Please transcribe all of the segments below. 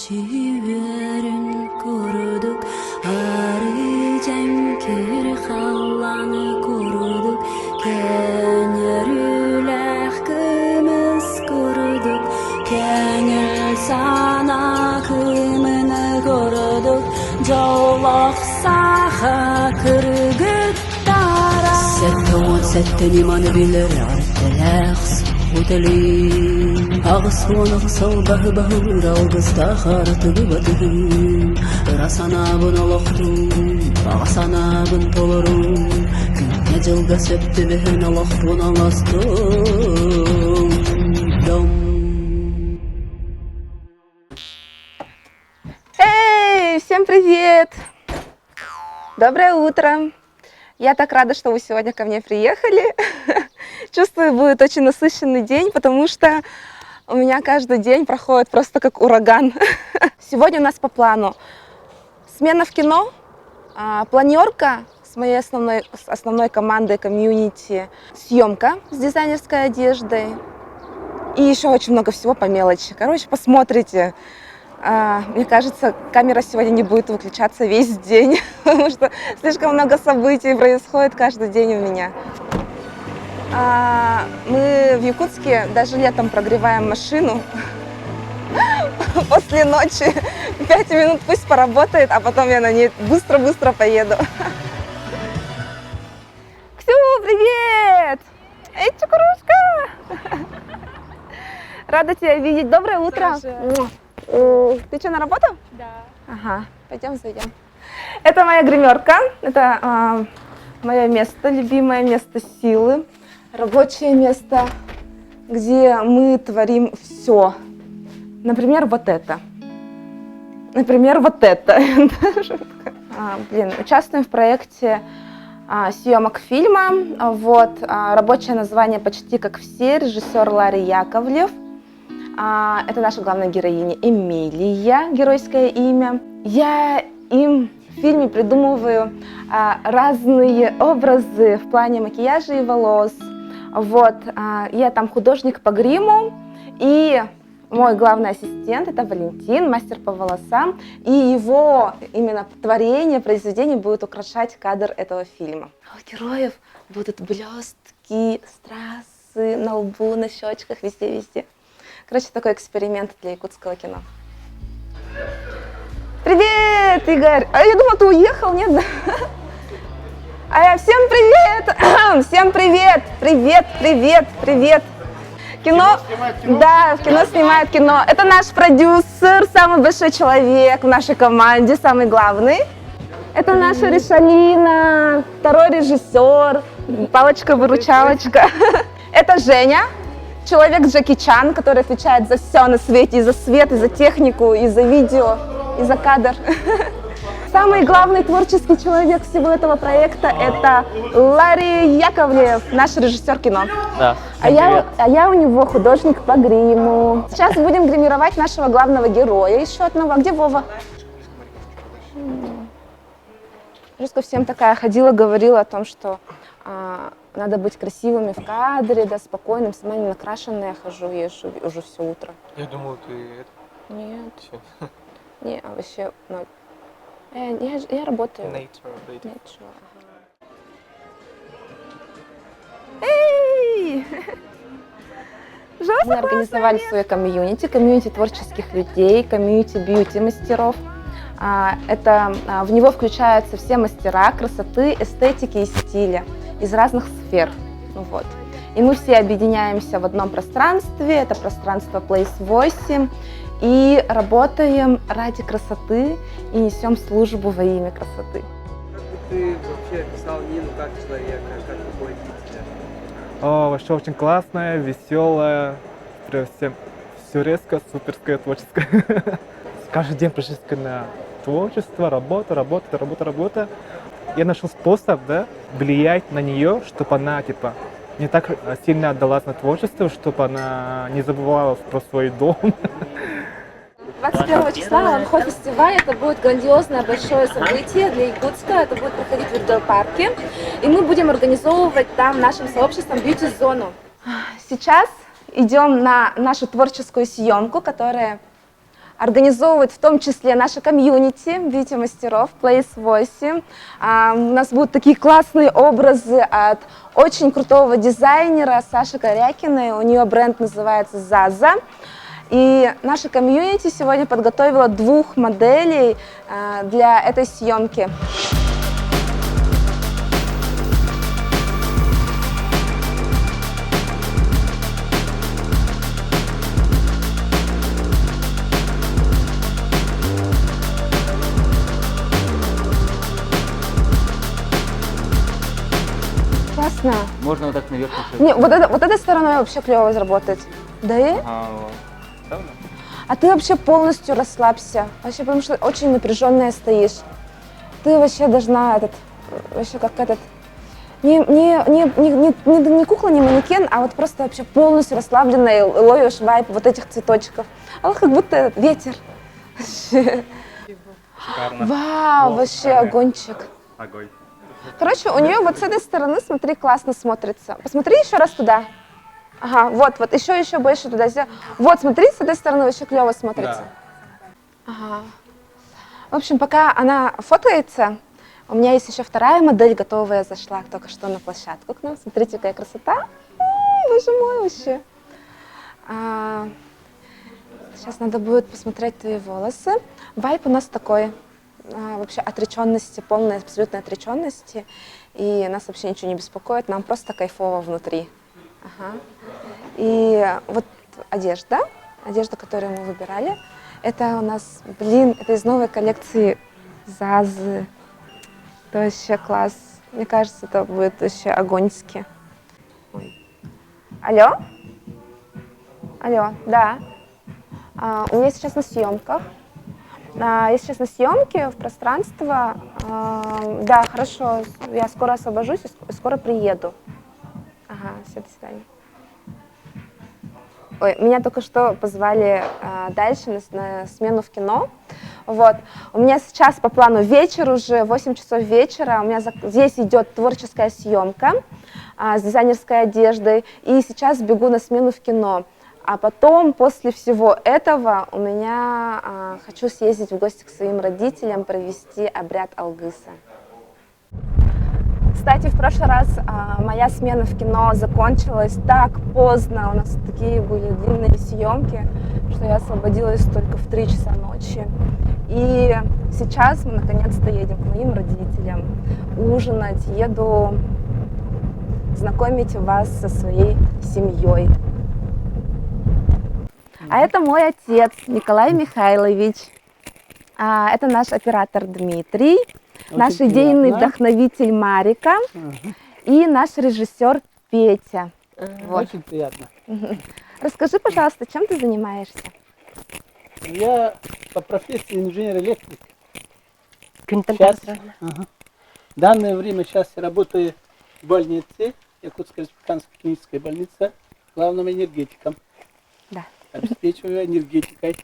Çiverin kuruduk, arı cemkir hallanı kuruduk, kenyerüler kımız kuruduk, kenyel sana kımını kuruduk, jolak saha kırgıt dara. Setten imanı bilir artelaks Утали, агсуна салбах бахур алгыста харатыгы батыгын Расана бын алохтун, агасана бын толорун Күнне жылга сөптү бехен алохтун аластун Эй, всем привет! Доброе утро! Я так рада, что вы сегодня ко мне приехали. Чувствую, будет очень насыщенный день, потому что у меня каждый день проходит просто как ураган. Сегодня у нас по плану смена в кино, планерка с моей основной командой комьюнити, съемка с дизайнерской одеждой и еще очень много всего по мелочи. Короче, посмотрите. Мне кажется, камера сегодня не будет выключаться весь день, потому что слишком много событий происходит каждый день у меня. Мы в Якутске даже летом прогреваем машину после ночи. 5 минут пусть поработает, а потом я на ней быстро-быстро поеду. Ксю, привет! Эй, чукурушка! Рада тебя видеть. Доброе утро! Ты что, на работу? Да. Ага, пойдем зайдем. Это моя гримерка, это мое место, любимое место силы, рабочее место, где мы творим все. Например, вот это. Например, вот это. Участвуем в проекте съемок фильма. Вот, рабочее название «Почти как все», режиссер Ларри Яковлев. Это наша главная героиня Эмилия, геройское имя. Я им в фильме придумываю разные образы в плане макияжа и волос. Вот, я там художник по гриму, и мой главный ассистент это Валентин, мастер по волосам, и его именно творение, произведение будет украшать кадр этого фильма. У героев будут блестки, страсы на лбу, на щечках, везде-везде. Короче, такой эксперимент для якутского кино. Привет, Игорь! А я думала, ты уехал, нет? Всем привет! Всем привет! Привет, привет, привет! Кино? Да, в кино снимает кино. Это наш продюсер, самый большой человек в нашей команде, самый главный. Это наша Ришалина, второй режиссер, палочка-выручалочка. Это Женя. Человек Джеки Чан, который отвечает за все на свете, и за свет, и за технику, и за видео, и за кадр. Самый главный творческий человек всего этого проекта – это Ларри Яковлев, наш режиссер кино. Да, а я у него художник по гриму. Сейчас будем гримировать нашего главного героя, еще одного. А где Вова? Жестко всем такая ходила, говорила о том, что надо быть красивыми в кадре, да, спокойным. Сама не накрашенная хожу, езжу уже все утро. Я думал, ты это... Нет. Все. Не, вообще ноль. Я работаю. Nature. Эй! Мы организовали свое комьюнити творческих людей, комьюнити бьюти-мастеров. В него включаются все мастера красоты, эстетики и стиля из разных сфер. Вот. И мы все объединяемся в одном пространстве, это пространство Place 8, и работаем ради красоты и несем службу во имя красоты. Как бы ты вообще описал Нину как человека, как руководителя? Вообще очень классная, веселая, все резко, суперское, творческое. Каждый день практически на творчество, работа. Я нашел способ, да, влиять на нее, чтобы она не так сильно отдалась на творчество, чтобы она не забывала про свой дом. 21 числа Ланхо-фестиваль, это будет грандиозное большое событие для Якутска, это будет проходить в Ирдел-парке, и мы будем организовывать там нашим сообществом бьюти-зону. Сейчас идем на нашу творческую съемку, которая организовывает в том числе наша комьюнити, видите, мастеров, Place 8. У нас будут такие классные образы от очень крутого дизайнера Саши Корякиной. У нее бренд называется Заза. И наша комьюнити сегодня подготовила 2 моделей для этой съемки. Классно. Можно вот так наверх еще. Не, вот этой стороной вообще клево заработать. Да и? Правда? А ты вообще полностью расслабься. Вообще, потому что очень напряженная стоишь. Ты вообще должна вообще как не кукла, не манекен, а вот просто вообще полностью расслабленная, и ловишь вайп вот этих цветочков. А вот как будто ветер. Вообще. Шикарно. Вау, вообще огончик. Огонь. Короче, у нее вот с этой стороны, смотри, классно смотрится. Посмотри еще раз туда. Ага, вот, еще больше туда. Вот, смотри, с этой стороны вообще клево смотрится. Да. Ага. В общем, пока она фотоется, у меня есть еще вторая модель готовая, зашла только что на площадку к нам. Смотрите, какая красота. Боже мой, вообще. Сейчас надо будет посмотреть твои волосы. Вайп у нас такой. Вообще отреченности, полной абсолютной отреченности. И нас вообще ничего не беспокоит, нам просто кайфово внутри. Ага. И вот одежда, которую мы выбирали, это у нас, это из новой коллекции Зазы. Это вообще класс. Мне кажется, это будет вообще огоньски. Алло? Алло, да. У меня сейчас на съемках. Я сейчас на съемке в пространство. Да, хорошо, я скоро освобожусь и скоро приеду. Ага, все, до свидания. Ой, меня только что позвали дальше на смену в кино. Вот. У меня сейчас по плану вечер уже, 8 часов вечера. У меня здесь идет творческая съемка с дизайнерской одеждой. И сейчас бегу на смену в кино. А потом, после всего этого, у меня хочу съездить в гости к своим родителям, провести обряд Алгыса. Кстати, в прошлый раз моя смена в кино закончилась так поздно. У нас такие были длинные съемки, что я освободилась только в 3 часа ночи. И сейчас мы наконец-то едем к моим родителям ужинать. Еду знакомить вас со своей семьей. А это мой отец Николай Михайлович. Это наш оператор Дмитрий, наш идейный вдохновитель Марика и наш режиссер Петя. Вот. Очень приятно. Расскажи, пожалуйста, чем ты занимаешься? Я по профессии инженер-электрик. Сейчас, В данное время сейчас я работаю в больнице, Якутской республиканской клинической больнице, главным энергетиком. Да. Обеспечиваю энергетикой.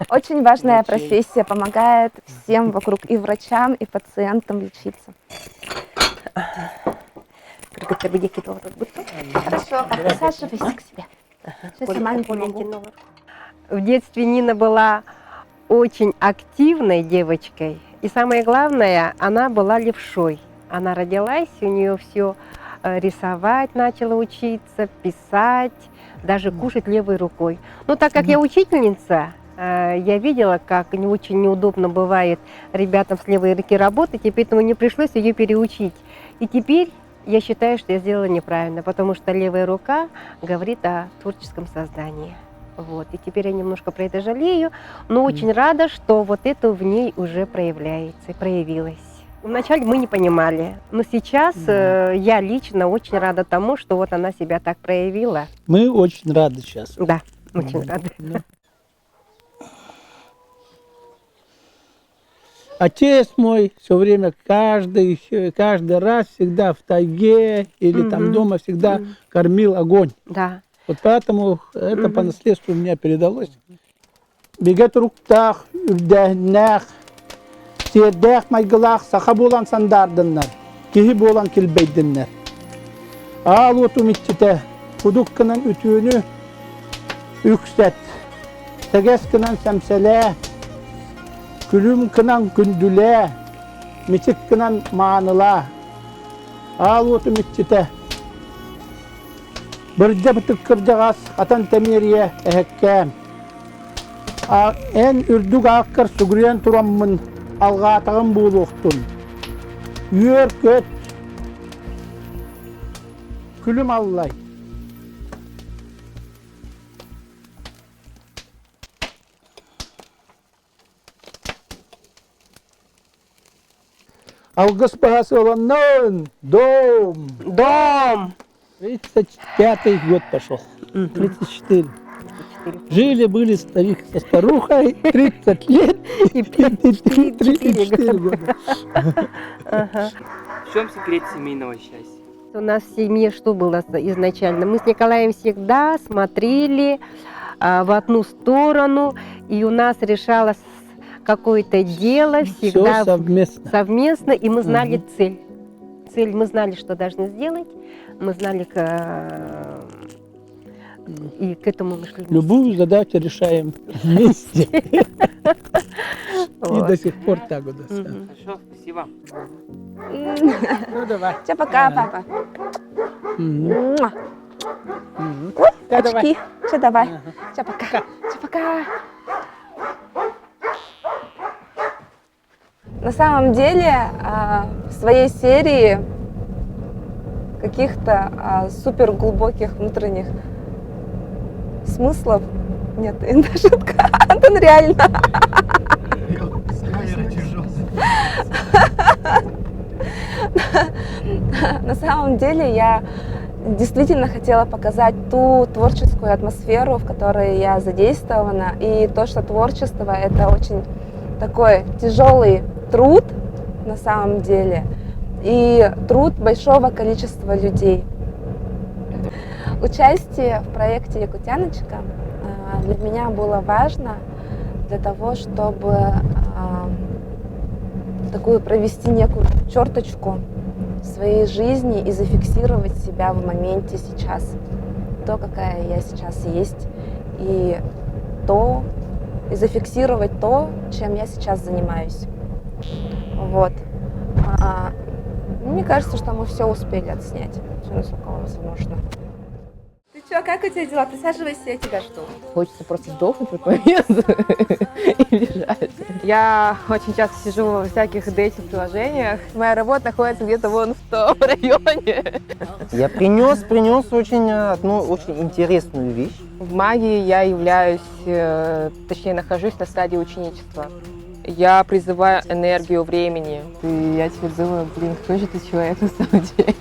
Очень важная Врачей. профессия, помогает всем вокруг, и врачам, и пациентам лечиться. Хорошо, присаживайся к себе. Сейчас я маме помогу. В детстве Нина была очень активной девочкой. И самое главное, она была левшой. Она родилась, у нее все рисовать начала учиться, писать, даже кушать левой рукой. Но так как я учительница, я видела, как не очень неудобно бывает ребятам с левой руки работать, и поэтому мне пришлось ее переучить. И теперь я считаю, что я сделала неправильно, потому что левая рука говорит о творческом создании. Вот. И теперь я немножко про это жалею, но очень рада, что вот это в ней уже проявляется, проявилось. Вначале мы не понимали, но сейчас я лично очень рада тому, что вот она себя так проявила. Мы очень рады сейчас. Да, очень рада. Отец мой все время, каждый раз, всегда в тайге или там дома всегда кормил огонь. Да. Вот поэтому это по наследству у меня передалось. Бегет руктах, үрдәһнәх, сердәх майгылах, саха болан сандардыннар, кихи болан килбейдиннар. Ал оту митчите, кудук кынан ütüünü üksет, teges kынан semsele, Külüm kınan gündüle, mitik kınan manıla. Al otu mitçite. Birde bitik kırcağız, atan temiriye ehekkem. En ürdük akkar sugriyen turamın, algatağın buğuluktun. Yür köt. Külüm allay. Август bahası olanların дом. 35-й год пошел. 34. Жили-были старик со старухой, 30 лет и 34 года. В чем секрет семейного счастья? У нас в семье что было изначально? Мы с Николаем всегда смотрели в одну сторону, и у нас решалось какое-то дело всегда Все совместно. совместно, и мы знали цель. Цель мы знали, что должны сделать, мы знали, и к этому мы шли. Любую задачу решаем вместе. И Вот. до сих пор так вот. Хорошо, спасибо. Ну давай. Все, пока, папа. Муа. Да, давай. Очки. Все, давай. Все, пока. Все, пока. На самом деле, в своей серии каких-то супер глубоких внутренних смыслов нет. Это шутка. Антон, реально. На самом деле я действительно хотела показать ту творческую атмосферу, в которой я задействована, и то, что творчество — это очень такой тяжелый труд на самом деле, и труд большого количества людей. Участие в проекте «Якутяночка» для меня было важно для того, чтобы такую провести некую черточку в своей жизни и зафиксировать себя в моменте сейчас. То, какая я сейчас есть, и зафиксировать то, чем я сейчас занимаюсь. Вот. Мне кажется, что мы все успели отснять, все насколько возможно. Ты что, как у тебя дела? Присаживайся, я тебя жду. Хочется просто сдохнуть в этот момент и лежать. Я очень часто сижу во всяких дейтинг-приложениях. Моя работа находится где-то вон в том районе. Я принес одну очень интересную вещь. В магии я являюсь, точнее, нахожусь на стадии ученичества. Я призываю энергию времени. И я теперь думаю, кто же ты человек на самом деле?